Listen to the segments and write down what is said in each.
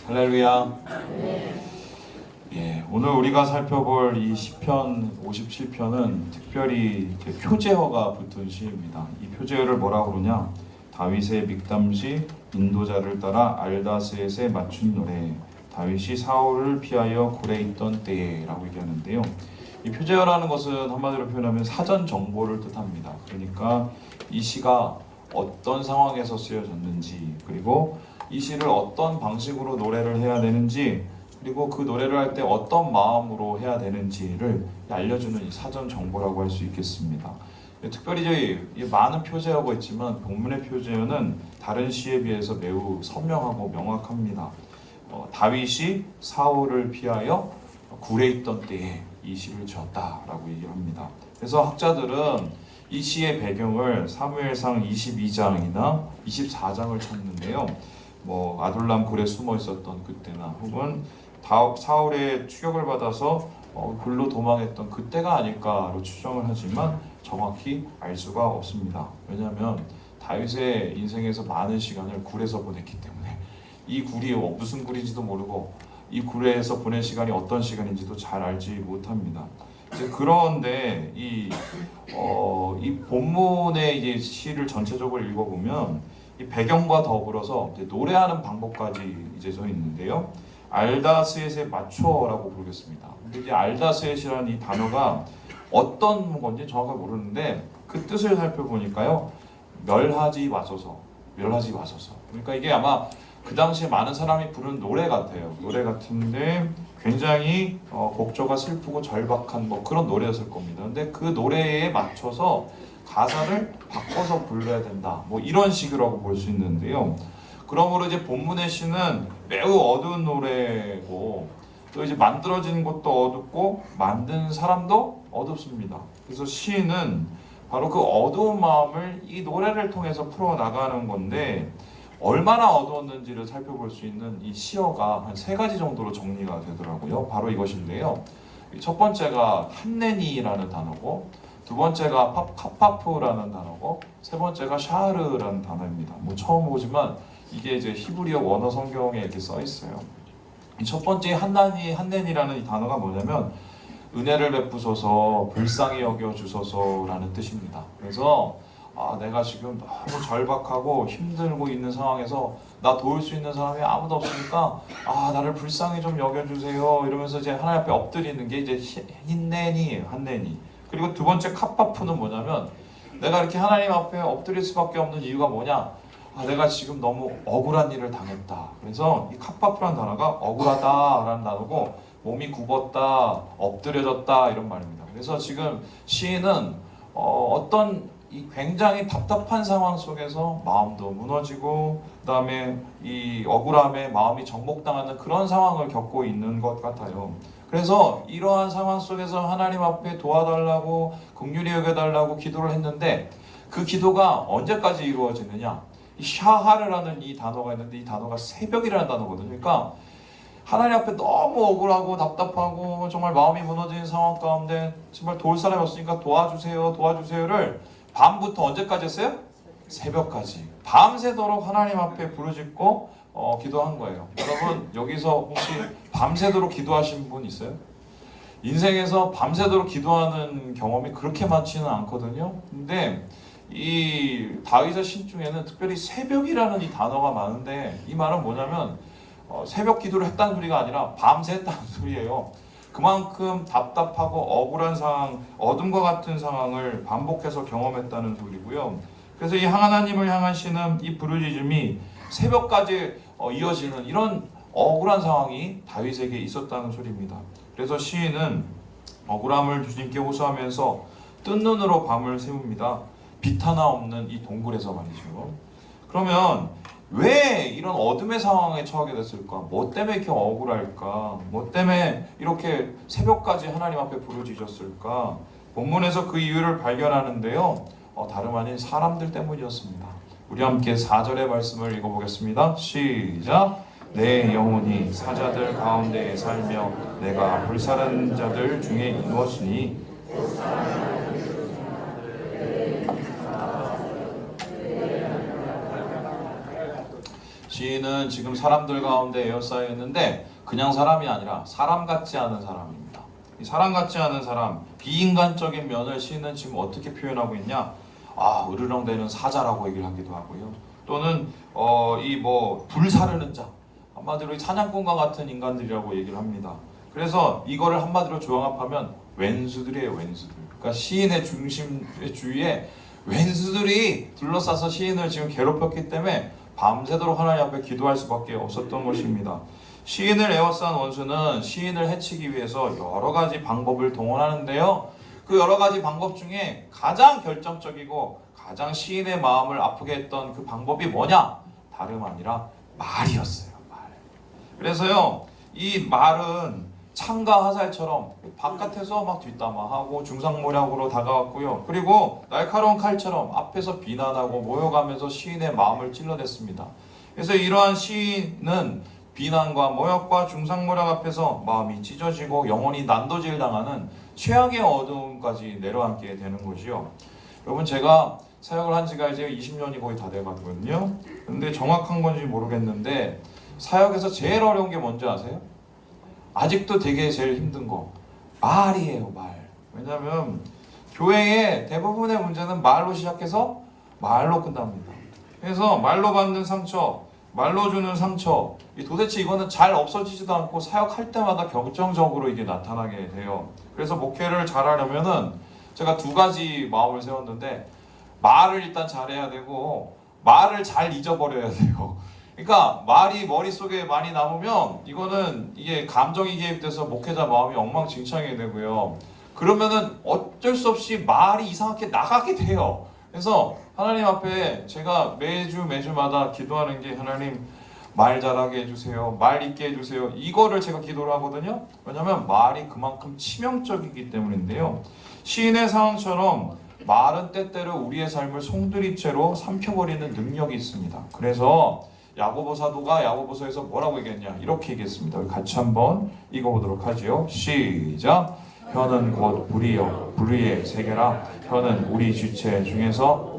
할렐루야. 예, 오늘 우리가 살펴볼 이 시편 57편은 특별히 표제어가 붙은 시입니다. 이 표제어를 뭐라고 그러냐? 다윗의 믹담시, 인도자를 따라 알다스엣에 맞춘 노래, 다윗이 사울을 피하여 굴에 있던 때에라고 얘기하는데요. 이 표제어라는 것은 한마디로 표현하면 사전 정보를 뜻합니다. 그러니까 이 시가 어떤 상황에서 쓰여졌는지, 그리고 이 시를 어떤 방식으로 노래를 해야 되는지, 그리고 그 노래를 할 때 어떤 마음으로 해야 되는지를 알려주는 이 사전 정보라고 할 수 있겠습니다. 특별히 많은 표제어가 있지만 본문의 표제어는 다른 시에 비해서 매우 선명하고 명확합니다. 다윗이 사울을 피하여 굴에 있던 때에 이 시를 지었다라고 얘기를 합니다. 그래서 학자들은 이 시의 배경을 사무엘상 22장이나 24장을 찾는데요. 아둘람 굴에 숨어 있었던 그때나 혹은 사울의 추격을 받아서 굴로 도망했던 그때가 아닐까로 추정을 하지만 정확히 알 수가 없습니다. 왜냐하면 다윗의 인생에서 많은 시간을 굴에서 보냈기 때문에 이 굴이 무슨 굴인지도 모르고 이 굴에서 보낸 시간이 어떤 시간인지도 잘 알지 못합니다. 그런데 이 본문의 이제 시를 전체적으로 읽어보면 이 배경과 더불어서 이제 노래하는 방법까지 이제 저 있는데요. 알다스엣에 맞춰라고 부르겠습니다. 근데 이제 알다스엣이라는 이 단어가 어떤 건지 정확하게 모르는데 그 뜻을 살펴보니까요, 멸하지 마소서. 그러니까 이게 아마 그 당시에 많은 사람이 부르는 노래 같아요. 노래 같은데 굉장히 곡조가 슬프고 절박한 그런 노래였을 겁니다. 근데 그 노래에 맞춰서 가사를 바꿔서 불러야 된다. 이런 식이라고 볼 수 있는데요. 그러므로 이제 본문의 시는 매우 어두운 노래고, 또 이제 만들어진 것도 어둡고 만든 사람도 어둡습니다. 그래서 시인은 바로 그 어두운 마음을 이 노래를 통해서 풀어나가는 건데, 얼마나 어두웠는지를 살펴볼 수 있는 이 시어가 한 3가지 정도로 정리가 되더라고요. 바로 이것인데요. 첫 번째가 한네니라는 단어고, 두 번째가 카파프라는 단어고, 세 번째가 샤르라는 단어입니다. 처음 보지만 이게 이제 히브리어 원어 성경에 이렇게 써 있어요. 이 첫 번째 한네니라는 이 단어가 뭐냐면 은혜를 베푸소서, 불쌍히 여겨 주소서라는 뜻입니다. 그래서 내가 지금 너무 절박하고 힘들고 있는 상황에서 나 도울 수 있는 사람이 아무도 없으니까 나를 불쌍히 좀 여겨주세요 이러면서 이제 하나님 앞에 엎드리는 게 이제 한네니. 그리고 두 번째 카파프는 뭐냐면 내가 이렇게 하나님 앞에 엎드릴 수밖에 없는 이유가 뭐냐? 내가 지금 너무 억울한 일을 당했다. 그래서 이 카파프라는 단어가 억울하다라는 단어고, 몸이 굽었다, 엎드려졌다 이런 말입니다. 그래서 지금 시인은 어떤 이 굉장히 답답한 상황 속에서 마음도 무너지고, 그다음에 이 억울함에 마음이 정복당하는 그런 상황을 겪고 있는 것 같아요. 그래서 이러한 상황 속에서 하나님 앞에 도와달라고, 긍휼히 여겨달라고 기도를 했는데, 그 기도가 언제까지 이루어지느냐? 이 샤하르라는 이 단어가 있는데, 이 단어가 새벽이라는 단어거든요. 그러니까 하나님 앞에 너무 억울하고 답답하고 정말 마음이 무너지는 상황 가운데 정말 도울 사람이 없으니까 도와주세요를 밤부터 언제까지 했어요? 새벽까지. 밤새도록 하나님 앞에 부르짖고 기도한 거예요. 여러분, 여기서 혹시 밤새도록 기도하신 분 있어요? 인생에서 밤새도록 기도하는 경험이 그렇게 많지는 않거든요. 근데 이 다윗의 시 중에는 특별히 새벽이라는 이 단어가 많은데, 이 말은 뭐냐면 새벽 기도를 했다는 소리가 아니라 밤새 했다는 소리예요. 그만큼 답답하고 억울한 상황, 어둠과 같은 상황을 반복해서 경험했다는 소리고요. 그래서 이 하나님을 향한 시는 이 부르짖음이 새벽까지 이어지는 이런 억울한 상황이 다윗에게 있었다는 소리입니다. 그래서 시인은 억울함을 주님께 호소하면서 뜬 눈으로 밤을 새웁니다. 빛 하나 없는 이 동굴에서 말이죠. 그러면 왜 이런 어둠의 상황에 처하게 됐을까? 뭐 때문에 이렇게 억울할까? 뭐 때문에 이렇게 새벽까지 하나님 앞에 부르짖었을까? 본문에서 그 이유를 발견하는데요. 다름 아닌 사람들 때문이었습니다. 우리 함께 4절의 말씀을 읽어보겠습니다. 시작! 내 영혼이 사자들 가운데 살며 내가 불사른 자들 중에 이루었으니, 시인은 지금 사람들 가운데 에워싸여 있는데 그냥 사람이 아니라 사람 같지 않은 사람입니다. 이 사람 같지 않은 사람, 비인간적인 면을 시인은 지금 어떻게 표현하고 있냐? 으르렁대는 사자라고 얘기를 하기도 하고요. 또는 불사르는 자, 한마디로 사냥꾼과 같은 인간들이라고 얘기를 합니다. 그래서 이거를 한마디로 조합하면 왼수들이에요, 왼수들. 그러니까 시인의 주위에 왼수들이 둘러싸서 시인을 지금 괴롭혔기 때문에 밤새도록 하나님 앞에 기도할 수밖에 없었던 것입니다. 시인을 에워싼 원수는 시인을 해치기 위해서 여러 가지 방법을 동원하는데요. 그 여러 가지 방법 중에 가장 결정적이고 가장 시인의 마음을 아프게 했던 그 방법이 뭐냐? 다름 아니라 말이었어요. 말. 그래서요, 이 말은 창과 화살처럼 바깥에서 막 뒷담화하고 중상모략으로 다가왔고요. 그리고 날카로운 칼처럼 앞에서 비난하고 모욕하면서 시인의 마음을 찔러댔습니다. 그래서 이러한 시인은 비난과 모욕과 중상모략 앞에서 마음이 찢어지고 영혼이 난도질 당하는 최악의 어두움까지 내려앉게 되는 것이요. 여러분, 제가 사역을 한 지가 이제 20년이 거의 다 돼가거든요. 근데 정확한 건지 모르겠는데 사역에서 제일 어려운 게 뭔지 아세요? 아직도 되게 제일 힘든 거 말이에요. 말. 왜냐하면 교회의 대부분의 문제는 말로 시작해서 말로 끝납니다. 그래서 말로 받는 상처, 말로 주는 상처, 도대체 이거는 잘 없어지지도 않고 사역할 때마다 결정적으로 이게 나타나게 돼요. 그래서 목회를 잘하려면은 제가 두 가지 마음을 세웠는데, 말을 일단 잘해야 되고 말을 잘 잊어버려야 돼요. 그러니까 말이 머릿속에 많이 남으면 이게 감정이 개입돼서 목회자 마음이 엉망진창이 되고요. 그러면은 어쩔 수 없이 말이 이상하게 나가게 돼요. 그래서 하나님 앞에 제가 매주마다 기도하는 게, 하나님 말 잘하게 해주세요, 말 있게 해주세요, 이거를 제가 기도를 하거든요. 왜냐하면 말이 그만큼 치명적이기 때문인데요. 시인의 상황처럼 말은 때때로 우리의 삶을 송두리째로 삼켜버리는 능력이 있습니다. 그래서 야고보 사도가 야고보서에서 뭐라고 얘기했냐, 이렇게 얘기했습니다. 우리 같이 한번 읽어보도록 하지요. 시작. 혀는 곧 불이요 불의의 세계라. 혀는 우리 지체 중에서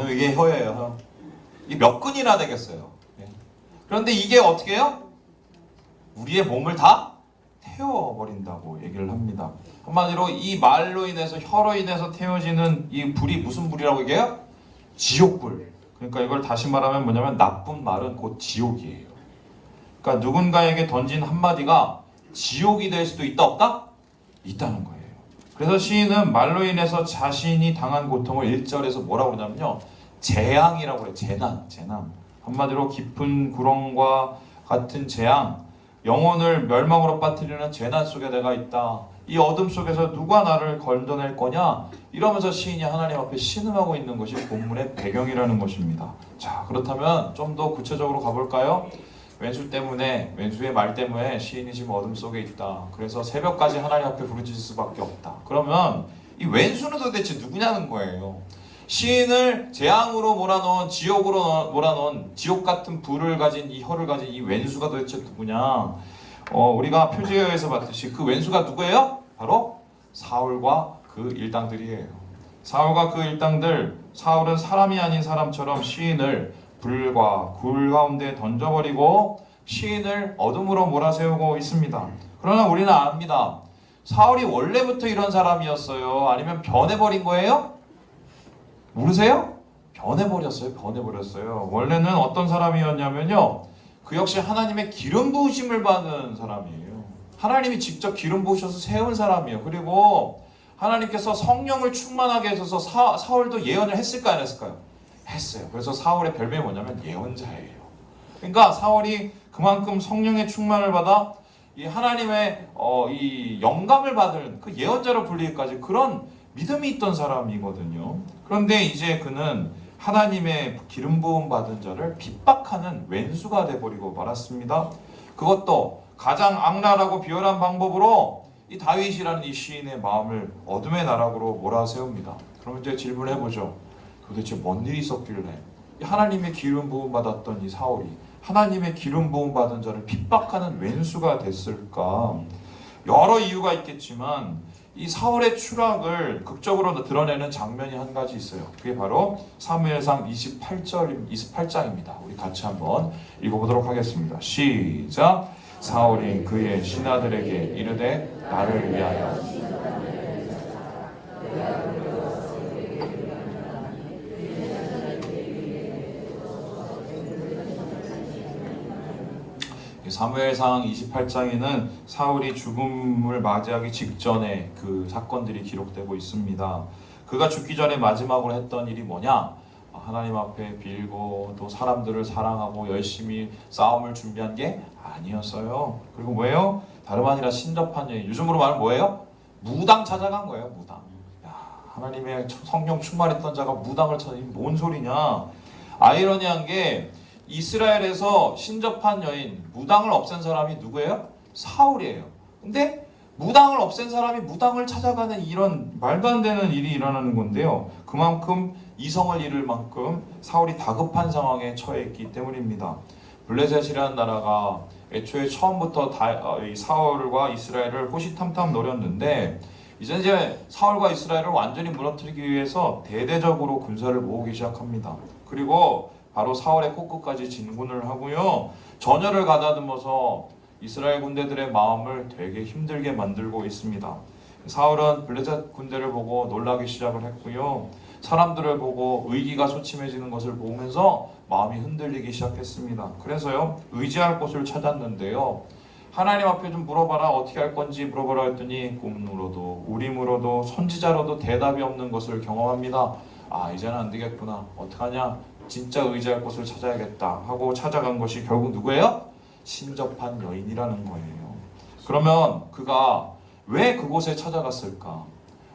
이게 혀예요. 이게 몇 근이나 되겠어요. 그런데 이게 어떻게 해요? 우리의 몸을 다 태워버린다고 얘기를 합니다. 한마디로 이 말로 인해서, 혀로 인해서 태워지는 이 불이 무슨 불이라고 얘기해요? 지옥불. 그러니까 이걸 다시 말하면 뭐냐면, 나쁜 말은 곧 지옥이에요. 그러니까 누군가에게 던진 한마디가 지옥이 될 수도 있다, 없다? 있다는 거예요. 그래서 시인은 말로 인해서 자신이 당한 고통을 1절에서 뭐라고 그러냐면요, 재앙이라고 해요. 재난. 한마디로 깊은 구렁과 같은 재앙, 영혼을 멸망으로 빠뜨리는 재난 속에 내가 있다. 이 어둠 속에서 누가 나를 건져낼 거냐? 이러면서 시인이 하나님 앞에 신음하고 있는 것이 본문의 배경이라는 것입니다. 자, 그렇다면 좀 더 구체적으로 가볼까요? 왼수의 말 때문에 시인이 지금 어둠 속에 있다. 그래서 새벽까지 하나님 앞에 부르짖을 수밖에 없다. 그러면 이 왼수는 도대체 누구냐는 거예요. 시인을 재앙으로 몰아넣은, 지옥으로 몰아넣은, 지옥 같은 불을 가진, 이 혀를 가진 이 왼수가 도대체 누구냐? 우리가 표제어에서 봤듯이 그 왼수가 누구예요? 바로 사울과 그 일당들이에요. 사울과 그 일당들, 사울은 사람이 아닌 사람처럼 시인을 불과 굴 가운데 던져버리고 시인을 어둠으로 몰아세우고 있습니다. 그러나 우리는 압니다. 사울이 원래부터 이런 사람이었어요? 아니면 변해버린 거예요? 모르세요? 변해버렸어요. 원래는 어떤 사람이었냐면요, 그 역시 하나님의 기름 부으심을 받은 사람이에요. 하나님이 직접 기름 부으셔서 세운 사람이에요. 그리고 하나님께서 성령을 충만하게 해서 사울도 예언을 했을까요, 안 했을까요? 했어요. 그래서 사울의 별명이 뭐냐면 예언자예요. 그러니까 사울이 그만큼 성령의 충만을 받아 이 하나님의 이 영감을 받은 그 예언자로 불리기까지 그런 믿음이 있던 사람이거든요. 그런데 이제 그는 하나님의 기름 부음 받은 자를 핍박하는 왼수가 돼버리고 말았습니다. 그것도 가장 악랄하고 비열한 방법으로 이 다윗이라는 이 시인의 마음을 어둠의 나락으로 몰아세웁니다. 그럼 이제 질문해보죠. 도대체 뭔 일이 있었길래 하나님의 기름 부음 받았던 이 사울이 하나님의 기름 부음 받은 자를 핍박하는 왼수가 됐을까? 여러 이유가 있겠지만 이 사울의 추락을 극적으로 드러내는 장면이 한 가지 있어요. 그게 바로 사무엘상 28장입니다. 우리 같이 한번 읽어보도록 하겠습니다. 시작. 사울이 그의 신하들에게 이르되 나를 위하여 사무엘상 28장에는 사울이 죽음을 맞이하기 직전에 그 사건들이 기록되고 있습니다. 그가 죽기 전에 마지막으로 했던 일이 뭐냐? 하나님 앞에 빌고 또 사람들을 사랑하고 열심히 싸움을 준비한 게 아니었어요. 그리고 뭐예요? 다름 아니라 신접한 여인. 요즘으로 말하면 뭐예요? 무당 찾아간 거예요. 무당. 야, 하나님의 성령 충만했던 자가 무당을 찾아. 이게 뭔 소리냐? 아이러니한 게 이스라엘에서 신접한 여인, 무당을 없앤 사람이 누구예요? 사울이에요. 근데 무당을 없앤 사람이 무당을 찾아가는 이런 말도 안 되는 일이 일어나는 건데요. 그만큼 이성을 잃을 만큼 사울이 다급한 상황에 처해 있기 때문입니다. 블레셋이라는 나라가 애초에 처음부터 사울과 이스라엘을 호시탐탐 노렸는데 이제 사울과 이스라엘을 완전히 무너뜨리기 위해서 대대적으로 군사를 모으기 시작합니다. 그리고 바로 사울의 코끝까지 진군을 하고요. 전열을 가다듬어서 이스라엘 군대들의 마음을 되게 힘들게 만들고 있습니다. 사울은 블레셋 군대를 보고 놀라기 시작을 했고요. 사람들을 보고 의기가 소침해지는 것을 보면서 마음이 흔들리기 시작했습니다. 그래서요, 의지할 곳을 찾았는데요. 하나님 앞에 좀 물어봐라, 어떻게 할 건지 물어보라 했더니 꿈으로도 우림으로도 선지자로도 대답이 없는 것을 경험합니다. 아, 이제는 안 되겠구나. 어떡하냐? 진짜 의지할 곳을 찾아야겠다 하고 찾아간 것이 결국 누구예요? 신접한 여인이라는 거예요. 그러면 그가 왜 그곳에 찾아갔을까?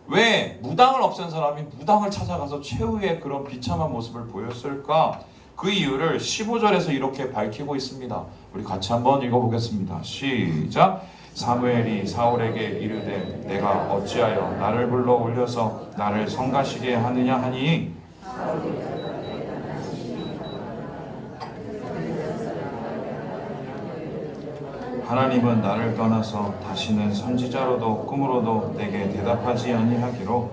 왜 무당을 없앤 사람이 무당을 찾아가서 최후의 그런 비참한 모습을 보였을까? 그 이유를 15절에서 이렇게 밝히고 있습니다. 우리 같이 한번 읽어보겠습니다. 시작. 사무엘이 사울에게 이르되 내가 어찌하여 나를 불러 올려서 나를 성가시게 하느냐 하니 하나님은 나를 떠나서 다시는 선지자로도 꿈으로도 내게 대답하지 아니하기로.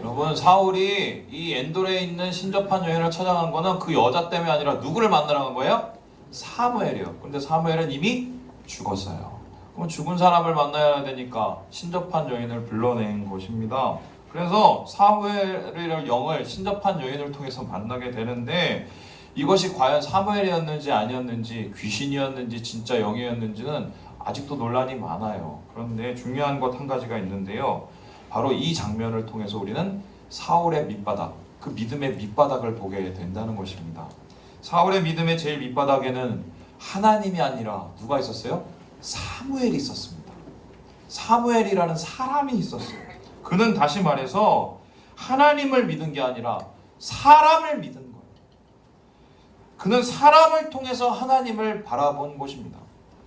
여러분, 사울이 이 엔돌에 있는 신접한 여인을 찾아간 거는 그 여자 때문에 아니라 누구를 만나러 간 거예요? 사무엘이요. 근데 사무엘은 이미 죽었어요. 그럼 죽은 사람을 만나야 되니까 신접한 여인을 불러낸 것입니다. 그래서 사무엘의 영을 신접한 여인을 통해서 만나게 되는데 이것이 과연 사무엘이었는지 아니었는지 귀신이었는지 진짜 영이었는지는 아직도 논란이 많아요. 그런데 중요한 것 한 가지가 있는데요. 바로 이 장면을 통해서 우리는 사울의 밑바닥, 그 믿음의 밑바닥을 보게 된다는 것입니다. 사울의 믿음의 제일 밑바닥에는 하나님이 아니라 누가 있었어요? 사무엘이 있었습니다. 사무엘이라는 사람이 있었어요. 그는 다시 말해서 하나님을 믿은 게 아니라 사람을 믿은 거예요. 그는 사람을 통해서 하나님을 바라본 것입니다.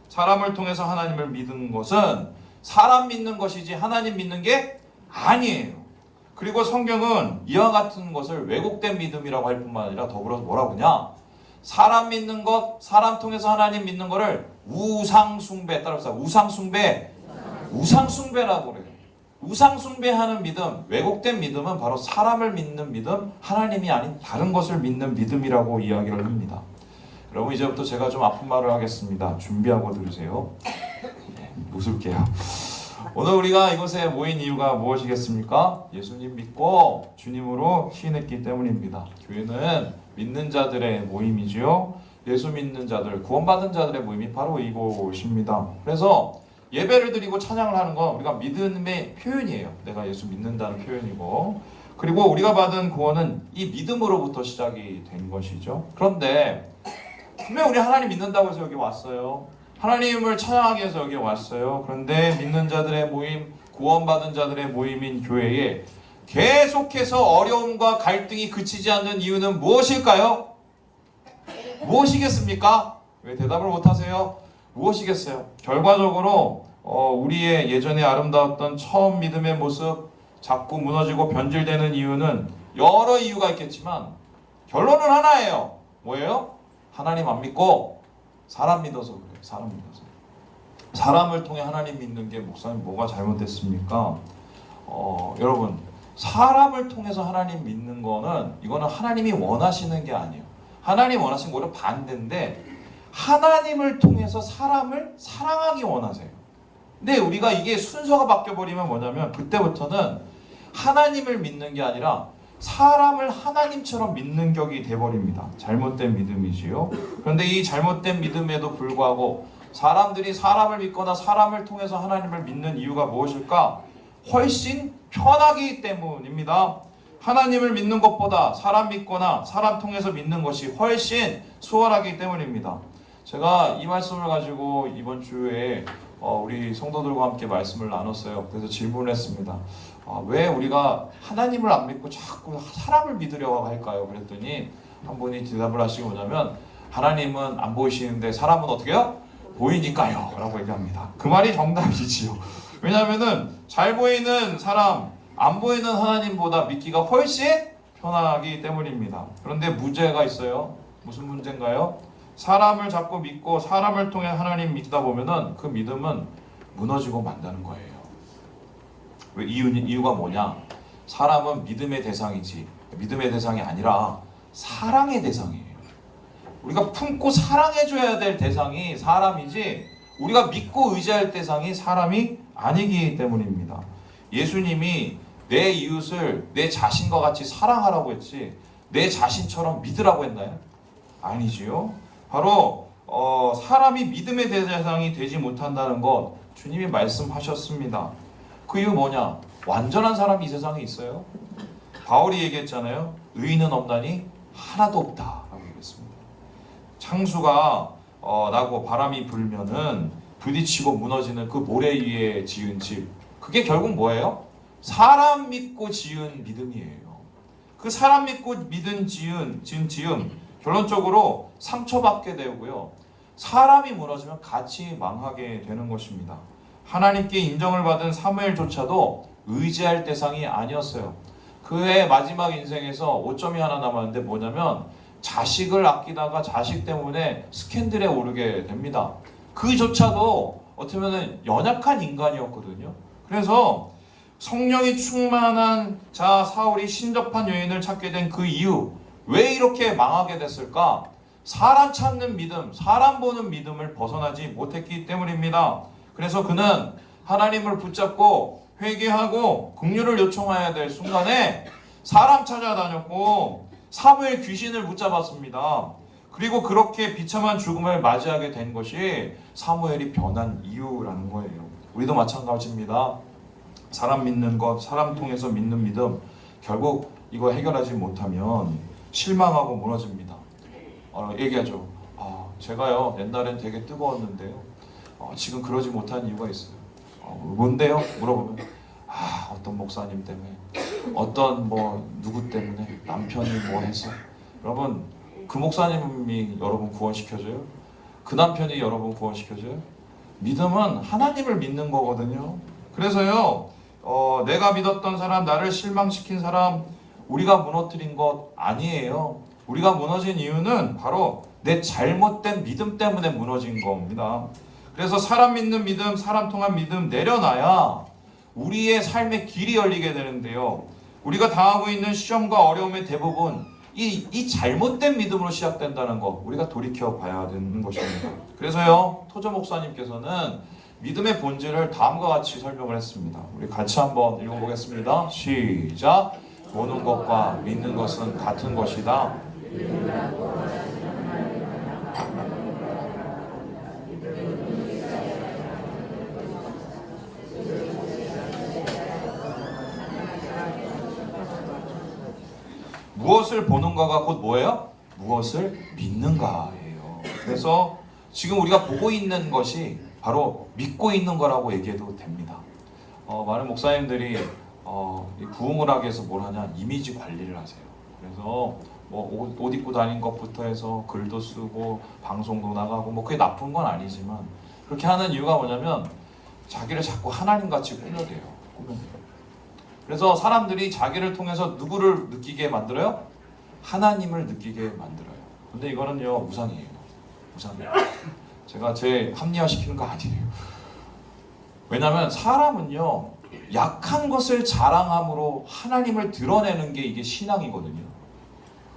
사람을 통해서 하나님을 믿은 것은 사람 믿는 것이지 하나님 믿는 게 아니에요. 그리고 성경은 이와 같은 것을 왜곡된 믿음이라고 할 뿐만 아니라 더불어서 뭐라고 하냐? 사람 믿는 것, 사람 통해서 하나님 믿는 거를 우상숭배, 따라서 우상숭배라고 그래요. 우상숭배하는 믿음, 왜곡된 믿음은 바로 사람을 믿는 믿음, 하나님이 아닌 다른 것을 믿는 믿음이라고 이야기를 합니다. 여러분, 이제부터 제가 좀 아픈 말을 하겠습니다. 준비하고 들으세요. 웃을게요. 오늘 우리가 이곳에 모인 이유가 무엇이겠습니까? 예수님 믿고 주님으로 시인했기 때문입니다. 교회는 믿는 자들의 모임이지요. 예수 믿는 자들, 구원받은 자들의 모임이 바로 이곳입니다. 그래서 예배를 드리고 찬양을 하는 건 우리가 믿음의 표현이에요. 내가 예수 믿는다는 표현이고, 그리고 우리가 받은 구원은 이 믿음으로부터 시작이 된 것이죠. 그런데 분명 우리 하나님 믿는다고 해서 여기 왔어요. 하나님을 찬양하기 위해서 여기 왔어요. 그런데 믿는 자들의 모임, 구원받은 자들의 모임인 교회에 계속해서 어려움과 갈등이 그치지 않는 이유는 무엇일까요? 무엇이겠습니까? 왜 대답을 못하세요? 무엇이겠어요? 결과적으로 우리의 예전에 아름다웠던 처음 믿음의 모습 자꾸 무너지고 변질되는 이유는 여러 이유가 있겠지만 결론은 하나예요. 뭐예요? 하나님 안 믿고 사람 믿어서 그래요. 사람 믿어서. 사람을 통해 하나님 믿는 게 목사님 뭐가 잘못됐습니까? 여러분 사람을 통해서 하나님 믿는 거는 이거는 하나님이 원하시는 게 아니에요. 하나님 원하시는 거는 반대인데 하나님을 통해서 사람을 사랑하기 원하세요. 근데 우리가 이게 순서가 바뀌어버리면 뭐냐면 그때부터는 하나님을 믿는 게 아니라 사람을 하나님처럼 믿는 격이 돼버립니다. 잘못된 믿음이지요. 그런데 이 잘못된 믿음에도 불구하고 사람들이 사람을 믿거나 사람을 통해서 하나님을 믿는 이유가 무엇일까? 훨씬 편하기 때문입니다. 하나님을 믿는 것보다 사람 믿거나 사람 통해서 믿는 것이 훨씬 수월하기 때문입니다. 제가 이 말씀을 가지고 이번 주에 우리 성도들과 함께 말씀을 나눴어요. 그래서 질문을 했습니다. 왜 우리가 하나님을 안 믿고 자꾸 사람을 믿으려고 할까요? 그랬더니 한 분이 대답을 하시고 뭐냐면 하나님은 안 보이시는데 사람은 어떻게 해요? 보이니까요 라고 얘기합니다. 그 말이 정답이지요. 왜냐하면은 잘 보이는 사람, 안 보이는 하나님보다 믿기가 훨씬 편하기 때문입니다. 그런데 문제가 있어요. 무슨 문제인가요? 사람을 자꾸 믿고 사람을 통해 하나님 믿다 보면은 그 믿음은 무너지고 만다는 거예요. 왜 이유가 뭐냐? 사람은 믿음의 대상이지 믿음의 대상이 아니라 사랑의 대상이에요. 우리가 품고 사랑해줘야 될 대상이 사람이지 우리가 믿고 의지할 대상이 사람이 아니기 때문입니다. 예수님이 내 이웃을 내 자신과 같이 사랑하라고 했지 내 자신처럼 믿으라고 했나요? 아니지요. 바로 사람이 믿음의 대상이 되지 못한다는 것 주님이 말씀하셨습니다. 그 이유 뭐냐? 완전한 사람이 이 세상에 있어요? 바울이 얘기했잖아요. 의인은 없나니 하나도 없다라고 얘기했습니다. 창수가 나고 바람이 불면은 부딪히고 무너지는 그 모래 위에 지은 집, 그게 결국 뭐예요? 사람 믿고 지은 믿음이에요. 그 사람 믿고 지은 결론적으로 상처받게 되고요. 사람이 무너지면 같이 망하게 되는 것입니다. 하나님께 인정을 받은 사무엘조차도 의지할 대상이 아니었어요. 그의 마지막 인생에서 오점이 하나 남았는데 뭐냐면 자식을 아끼다가 자식 때문에 스캔들에 오르게 됩니다. 그조차도 어떻게 보면 연약한 인간이었거든요. 그래서 성령이 충만한 자 사울이 신접한 여인을 찾게 된 그 이유, 왜 이렇게 망하게 됐을까? 사람 찾는 믿음, 사람 보는 믿음을 벗어나지 못했기 때문입니다. 그래서 그는 하나님을 붙잡고 회개하고 긍휼을 요청해야 될 순간에 사람 찾아다녔고 사무엘 귀신을 붙잡았습니다. 그리고 그렇게 비참한 죽음을 맞이하게 된 것이 사무엘이 변한 이유라는 거예요. 우리도 마찬가지입니다. 사람 믿는 것, 사람 통해서 믿는 믿음, 결국 이거 해결하지 못하면 실망하고 무너집니다. 얘기하죠. 제가요 옛날엔 되게 뜨거웠는데요. 지금 그러지 못한 이유가 있어요. 뭔데요? 물어보면 어떤 목사님 때문에, 어떤 누구 때문에, 남편이 뭐 해서. 여러분, 그 목사님이 여러분 구원시켜줘요? 그 남편이 여러분 구원시켜줘요? 믿음은 하나님을 믿는 거거든요. 그래서요, 내가 믿었던 사람, 나를 실망시킨 사람, 우리가 무너뜨린 것 아니에요. 우리가 무너진 이유는 바로 내 잘못된 믿음 때문에 무너진 겁니다. 그래서 사람 믿는 믿음, 사람 통한 믿음 내려놔야 우리의 삶의 길이 열리게 되는데요. 우리가 당하고 있는 시험과 어려움의 대부분 이 잘못된 믿음으로 시작된다는 거 우리가 돌이켜 봐야 되는 것입니다. 그래서요, 토저 목사님께서는 믿음의 본질을 다음과 같이 설명을 했습니다. 우리 같이 한번 읽어보겠습니다. 시작. 보는 것과 믿는 것은 같은 것이다. 무엇을 보는가가 곧 뭐예요? 무엇을 믿는가예요. 그래서 지금 우리가 보고 있는 것이 바로 믿고 있는 거라고 얘기해도 됩니다. 많은 목사님들이 이 부흥을하기에서 뭘 하냐? 이미지 관리를 하세요. 그래서 옷 입고 다닌 것부터 해서 글도 쓰고 방송도 나가고 그게 나쁜 건 아니지만 그렇게 하는 이유가 뭐냐면 자기를 자꾸 하나님같이 꾸며대요. 그래서 사람들이 자기를 통해서 누구를 느끼게 만들어요? 하나님을 느끼게 만들어요. 근데 이거는요, 우상이에요. 우상이에요. 제가 제 합리화시키는 거 아니에요. 왜냐하면 사람은요, 약한 것을 자랑함으로 하나님을 드러내는 게 이게 신앙이거든요.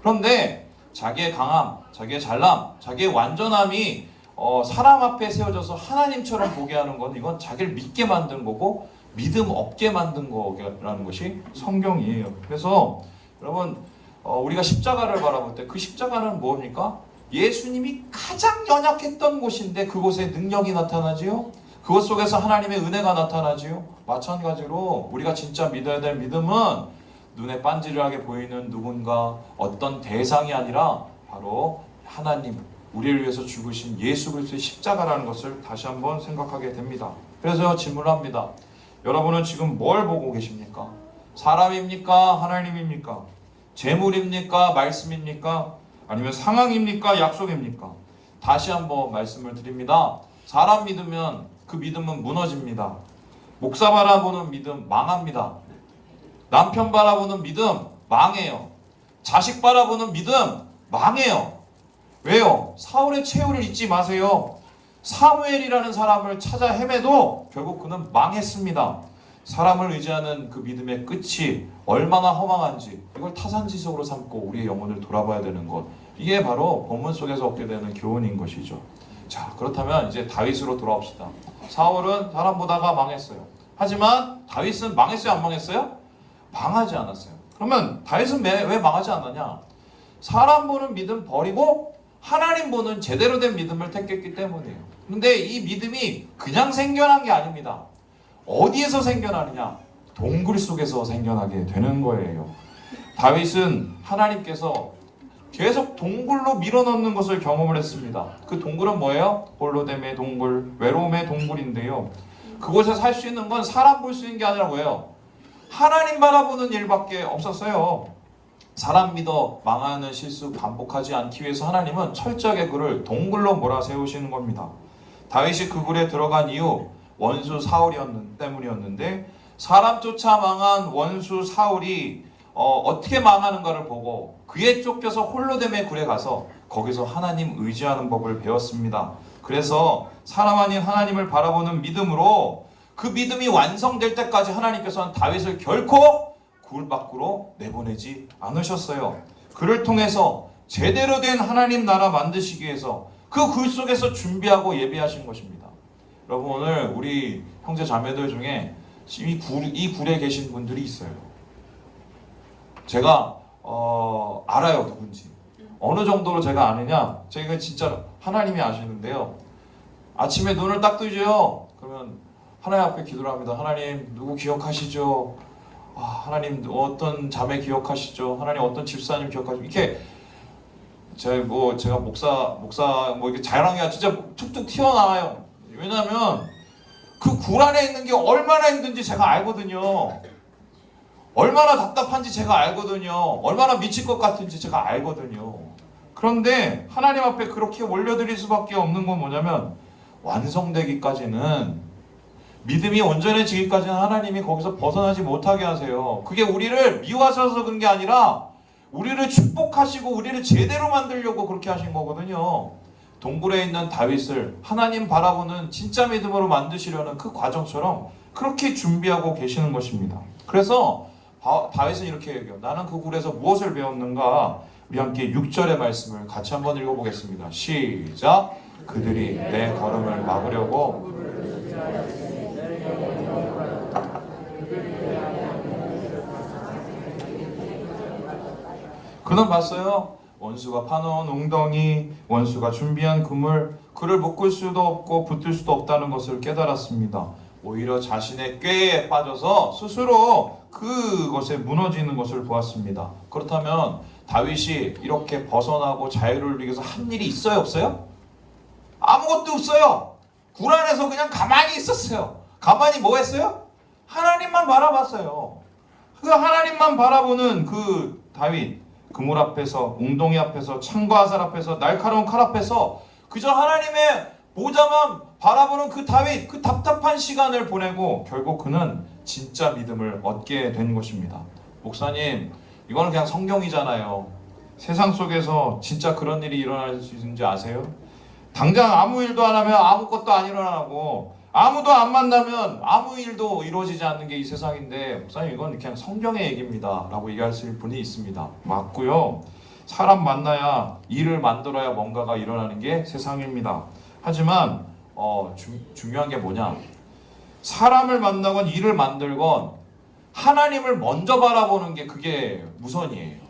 그런데 자기의 강함, 자기의 잘남, 자기의 완전함이 사람 앞에 세워져서 하나님처럼 보게 하는 건 이건 자기를 믿게 만든 거고 믿음 없게 만든 거라는 것이 성경이에요. 그래서 여러분, 우리가 십자가를 바라볼 때 그 십자가는 뭡니까? 예수님이 가장 연약했던 곳인데 그곳에 능력이 나타나지요. 그것 속에서 하나님의 은혜가 나타나지요. 마찬가지로 우리가 진짜 믿어야 될 믿음은 눈에 반지르하게 보이는 누군가 어떤 대상이 아니라 바로 하나님, 우리를 위해서 죽으신 예수 그리스도의 십자가라는 것을 다시 한번 생각하게 됩니다. 그래서 질문합니다. 여러분은 지금 뭘 보고 계십니까? 사람입니까? 하나님입니까? 재물입니까? 말씀입니까? 아니면 상황입니까? 약속입니까? 다시 한번 말씀을 드립니다. 사람 믿으면 그 믿음은 무너집니다. 목사 바라보는 믿음 망합니다. 남편 바라보는 믿음 망해요. 자식 바라보는 믿음 망해요. 왜요? 사울의 최후를 잊지 마세요. 사무엘이라는 사람을 찾아 헤매도 결국 그는 망했습니다. 사람을 의지하는 그 믿음의 끝이 얼마나 허망한지 이걸 타산지석으로 삼고 우리의 영혼을 돌아봐야 되는 것, 이게 바로 본문 속에서 얻게 되는 교훈인 것이죠. 자, 그렇다면 이제 다윗으로 돌아옵시다. 사울은 사람 보다가 망했어요. 하지만 다윗은 망했어요? 안 망했어요? 망하지 않았어요. 그러면 다윗은 왜 망하지 않았냐? 사람 보는 믿음 버리고 하나님 보는 제대로 된 믿음을 택했기 때문이에요. 그런데 이 믿음이 그냥 생겨난 게 아닙니다. 어디에서 생겨나느냐? 동굴 속에서 생겨나게 되는 거예요. 다윗은 하나님께서 계속 동굴로 밀어넣는 것을 경험을 했습니다. 그 동굴은 뭐예요? 홀로뎀의 동굴, 외로움의 동굴인데요. 그곳에 살 수 있는 건 사람 볼 수 있는 게 아니라 뭐예요? 하나님 바라보는 일밖에 없었어요. 사람 믿어 망하는 실수 반복하지 않기 위해서 하나님은 철저하게 그를 동굴로 몰아세우시는 겁니다. 다윗이 그 굴에 들어간 이유, 원수 사울이 때문이었는데 사람 쫓아 망한 원수 사울이 어떻게 망하는가를 보고 그에 쫓겨서 홀로뎀의 굴에 가서 거기서 하나님 의지하는 법을 배웠습니다. 그래서 사람 아닌 하나님을 바라보는 믿음으로 그 믿음이 완성될 때까지 하나님께서는 다윗을 결코 굴 밖으로 내보내지 않으셨어요. 그를 통해서 제대로 된 하나님 나라 만드시기 위해서 그 굴 속에서 준비하고 예비하신 것입니다. 여러분, 오늘 우리 형제 자매들 중에 이 굴에 계신 분들이 있어요. 제가 알아요, 누군지. 어느 정도로 제가 아느냐? 제가 진짜 하나님이 아시는데요. 아침에 눈을 딱 뜨죠. 그러면 하나님 앞에 기도를 합니다. 하나님, 누구 기억하시죠? 하나님, 어떤 자매 기억하시죠? 하나님, 어떤 집사님 기억하시죠? 이렇게 제가 목사 이렇게 자랑해야 진짜 툭툭 튀어나와요. 왜냐하면 그 굴 안에 있는 게 얼마나 힘든지 제가 알거든요. 얼마나 답답한지 제가 알거든요. 얼마나 미칠 것 같은지 제가 알거든요. 그런데 하나님 앞에 그렇게 올려드릴 수밖에 없는 건 뭐냐면 완성되기까지는, 믿음이 온전해지기까지는 하나님이 거기서 벗어나지 못하게 하세요. 그게 우리를 미워하셔서 그런 게 아니라 우리를 축복하시고 우리를 제대로 만들려고 그렇게 하신 거거든요. 동굴에 있는 다윗을 하나님 바라보는 진짜 믿음으로 만드시려는 그 과정처럼 그렇게 준비하고 계시는 것입니다. 그래서 다윗은 이렇게 얘기해요. 나는 그 굴에서 무엇을 배웠는가? 우리 함께 6절의 말씀을 같이 한번 읽어보겠습니다. 시작! 그들이 내 걸음을 막으려고 그는 봤어요. 원수가 파놓은 웅덩이, 원수가 준비한 그물, 그를 묶을 수도 없고 붙들 수도 없다는 것을 깨달았습니다. 오히려 자신의 꾀에 빠져서 스스로 그것에 무너지는 것을 보았습니다. 그렇다면 다윗이 이렇게 벗어나고 자유를 누리기 위해서 한 일이 있어요, 없어요? 아무것도 없어요. 굴 안에서 그냥 가만히 있었어요. 가만히 뭐 했어요? 하나님만 바라봤어요. 그 하나님만 바라보는 그 다윗, 그물 앞에서, 웅덩이 앞에서, 창과 화살 앞에서, 날카로운 칼 앞에서 그저 하나님의 보좌만 바라보는 그 다윗, 그 답답한 시간을 보내고 결국 그는 진짜 믿음을 얻게 된 것입니다. 목사님, 이거는 그냥 성경이잖아요. 세상 속에서 진짜 그런 일이 일어날 수 있는지 아세요? 당장 아무 일도 안 하면 아무것도 안 일어나고 아무도 안 만나면 아무 일도 이루어지지 않는 게 이 세상인데, 목사님 이건 그냥 성경의 얘기입니다 라고 얘기하실 분이 있습니다. 맞고요. 사람 만나야, 일을 만들어야 뭔가가 일어나는 게 세상입니다. 하지만 중요한 게 뭐냐, 사람을 만나건 일을 만들건 하나님을 먼저 바라보는 게 그게 우선이에요.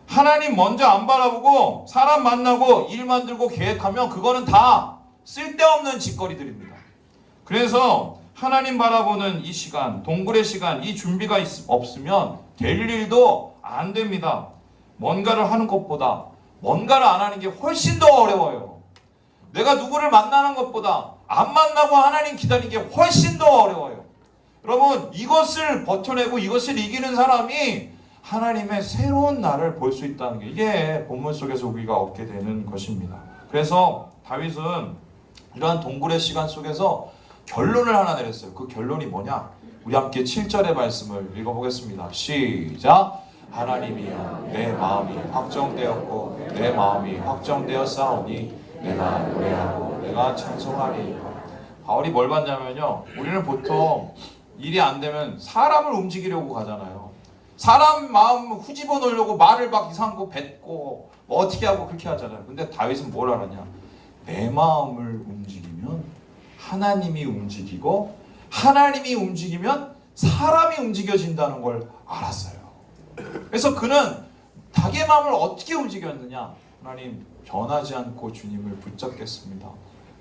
하나님 먼저 안 바라보고 사람 만나고 일 만들고 계획하면 그거는 다 쓸데없는 짓거리들입니다. 그래서 하나님 바라보는 이 시간, 동굴의 시간, 이 준비가 없으면 될 일도 안 됩니다. 뭔가를 하는 것보다 뭔가를 안 하는 게 훨씬 더 어려워요. 내가 누구를 만나는 것보다 안 만나고 하나님 기다리는 게 훨씬 더 어려워요. 여러분, 이것을 버텨내고 이것을 이기는 사람이 하나님의 새로운 날을 볼 수 있다는 게, 이게 본문 속에서 우리가 얻게 되는 것입니다. 그래서 다윗은 이러한 동굴의 시간 속에서 결론을 하나 내렸어요. 그 결론이 뭐냐? 우리 함께 7절의 말씀을 읽어보겠습니다. 시작! 하나님이여, 내 마음이 확정되었고 내 마음이 확정되었사오니 내가 노래하고 내가 찬송하리. 바울이 뭘 봤냐면요, 우리는 보통 일이 안 되면 사람을 움직이려고 가잖아요. 사람 마음 후집어 놓으려고 말을 막 이상한 거 뱉고 뭐 어떻게 하고 그렇게 하잖아요. 근데 다윗은 뭘 알았냐? 내 마음을 움직이면 하나님이 움직이고, 하나님이 움직이면 사람이 움직여진다는 걸 알았어요. 그래서 그는 자기의 마음을 어떻게 움직였느냐? 하나님, 변하지 않고 주님을 붙잡겠습니다.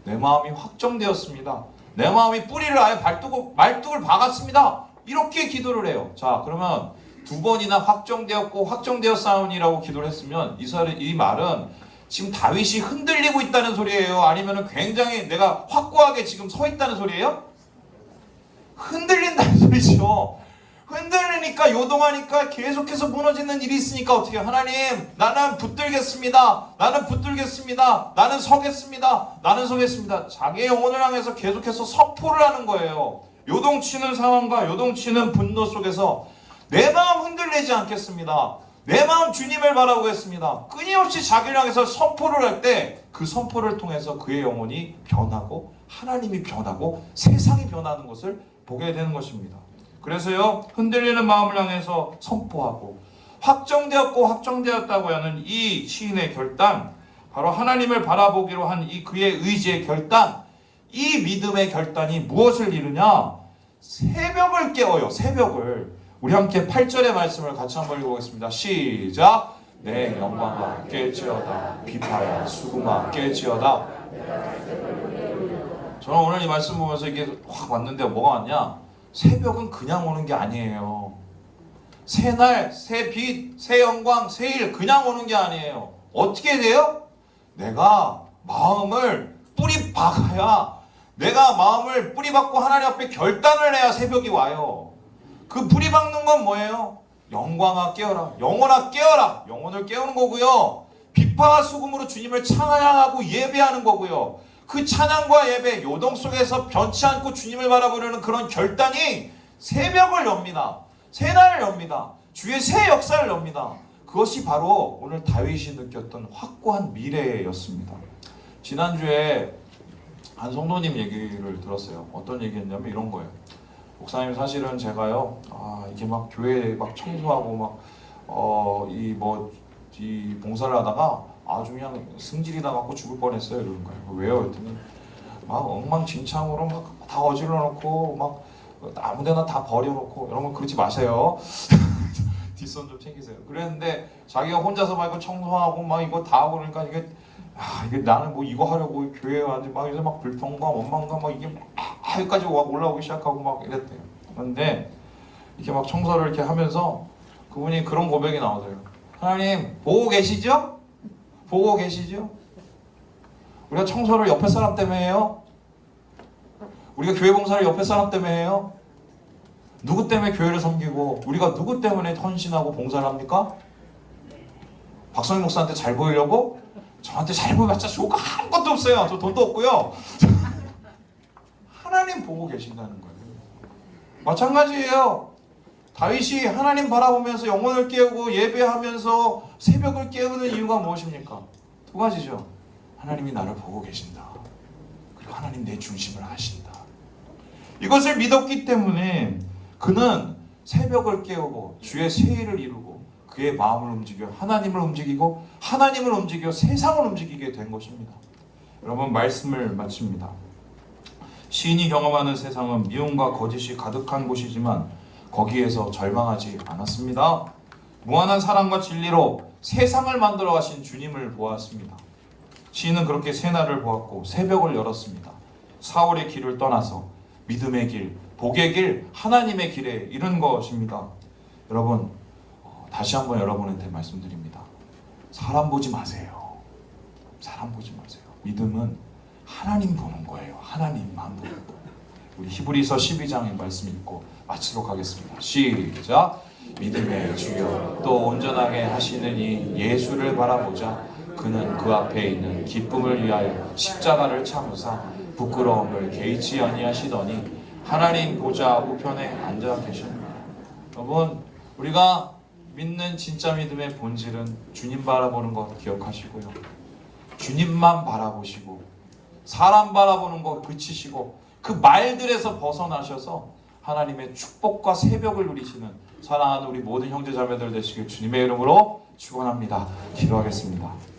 내 마음이 확정되었습니다. 내 마음이 뿌리를 아예 말뚝을 박았습니다. 이렇게 기도를 해요. 자, 그러면 두 번이나 확정되었고 확정되었사오니라고 기도를 했으면 이 말은 지금 다윗이 흔들리고 있다는 소리예요? 아니면 굉장히 내가 확고하게 지금 서 있다는 소리예요? 흔들린다는 소리죠. 흔들리니까, 요동하니까 계속해서 무너지는 일이 있으니까 어떻게 해요? 하나님, 나는 붙들겠습니다. 나는 붙들겠습니다. 나는 서겠습니다. 나는 서겠습니다. 자기의 영혼을 향해서 계속해서 선포를 하는 거예요. 요동치는 상황과 요동치는 분노 속에서 내 마음 흔들리지 않겠습니다. 내 마음 주님을 바라보겠습니다. 끊임없이 자기를 향해서 선포를 할 때 그 선포를 통해서 그의 영혼이 변하고 하나님이 변하고 세상이 변하는 것을 보게 되는 것입니다. 그래서요, 흔들리는 마음을 향해서 선포하고 확정되었고 확정되었다고 하는 이 시인의 결단, 바로 하나님을 바라보기로 한 이 그의 의지의 결단, 이 믿음의 결단이 무엇을 이루냐? 새벽을 깨워요. 새벽을. 우리 함께 8절의 말씀을 같이 한번 읽어보겠습니다. 시작! 내 영광아 깰지어다, 비파야 수금아 깰지어다. 저는 오늘 이 말씀 보면서 이게 확 왔는데, 뭐가 왔냐? 새벽은 그냥 오는 게 아니에요. 새 날, 새 빛, 새 영광, 새 일 그냥 오는 게 아니에요. 어떻게 돼요? 내가 마음을 뿌리 박아야, 내가 마음을 뿌리 박고 하나님 앞에 결단을 해야 새벽이 와요. 그 뿌리 박는 건 뭐예요? 영광아 깨어라, 영혼아 깨어라, 영혼을 깨우는 거고요. 비파와 수금으로 주님을 찬양하고 예배하는 거고요. 그 찬양과 예배, 요동 속에서 변치 않고 주님을 바라보려는 그런 결단이 새벽을 엽니다. 새날을 엽니다. 주의 새 역사를 엽니다. 그것이 바로 오늘 다윗이 느꼈던 확고한 미래였습니다. 지난주에 한 성도님 얘기를 들었어요. 어떤 얘기였냐면 이런 거예요. 목사님, 사실은 제가요, 이렇게 막 교회 막 청소하고 막 이 봉사를 하다가 아주 그냥 승질이 나갖고 죽을 뻔했어요. 이러는 거예요. 왜요? 그랬더니 막 엉망진창으로 막 다 어질러 놓고 막 아무데나 다 버려놓고, 여러분 그러지 마세요. 뒷선 좀 챙기세요. 그랬는데 자기가 혼자서 막 이거 청소하고 막 이거 다 하고 그러니까 이게 나는 뭐 이거 하려고 교회에 왔는데 막 이제 막 불평과 원망과 막 이게 막 여기까지 올라오기 시작하고 막 이랬대요. 그런데 이렇게 막 청소를 이렇게 하면서 그분이 그런 고백이 나오더래요. 하나님 보고 계시죠? 보고 계시죠? 우리가 청소를 옆에 사람 때문에 해요? 우리가 교회 봉사를 옆에 사람 때문에 해요? 누구 때문에 교회를 섬기고 우리가 누구 때문에 헌신하고 봉사를 합니까? 박성희 목사한테 잘 보이려고? 저한테 잘 보여봤자 좋을 거 아무것도 없어요. 저 돈도 없고요. 하나님 보고 계신다는 거예요. 마찬가지예요. 다윗이 하나님 바라보면서 영혼을 깨우고 예배하면서 새벽을 깨우는 이유가 무엇입니까? 두 가지죠. 하나님이 나를 보고 계신다. 그리고 하나님 내 중심을 아신다. 이것을 믿었기 때문에 그는 새벽을 깨우고 주의 세일을 이루고 그의 마음을 움직여 하나님을 움직이고 하나님을 움직여 세상을 움직이게 된 것입니다. 여러분, 말씀을 마칩니다. 시인이 경험하는 세상은 미움과 거짓이 가득한 곳이지만 거기에서 절망하지 않았습니다. 무한한 사랑과 진리로 세상을 만들어 가신 주님을 보았습니다. 시인은 그렇게 새날을 보았고 새벽을 열었습니다. 사울의 길을 떠나서 믿음의 길, 복의 길, 하나님의 길에 이른 것입니다. 여러분, 다시 한번 여러분한테 말씀드립니다. 사람 보지 마세요. 사람 보지 마세요. 믿음은 하나님 보는 거예요. 하나님만 보는 거예요. 우리 히브리서 12장의 말씀 읽고 마치도록 하겠습니다. 시작. 믿음의 주여 또 온전하게 하시는 이 예수를 바라보자. 그는 그 앞에 있는 기쁨을 위하여 십자가를 참으사 부끄러움을 개의치 아니하시더니 하나님 보좌 우편에 앉아 계십니다. 여러분, 우리가 믿는 진짜 믿음의 본질은 주님 바라보는 것 기억하시고요. 주님만 바라보시고 사람 바라보는 것 그치시고 그 말들에서 벗어나셔서 하나님의 축복과 새벽을 누리시는 사랑하는 우리 모든 형제자매들 되시길 주님의 이름으로 축원합니다. 기도하겠습니다.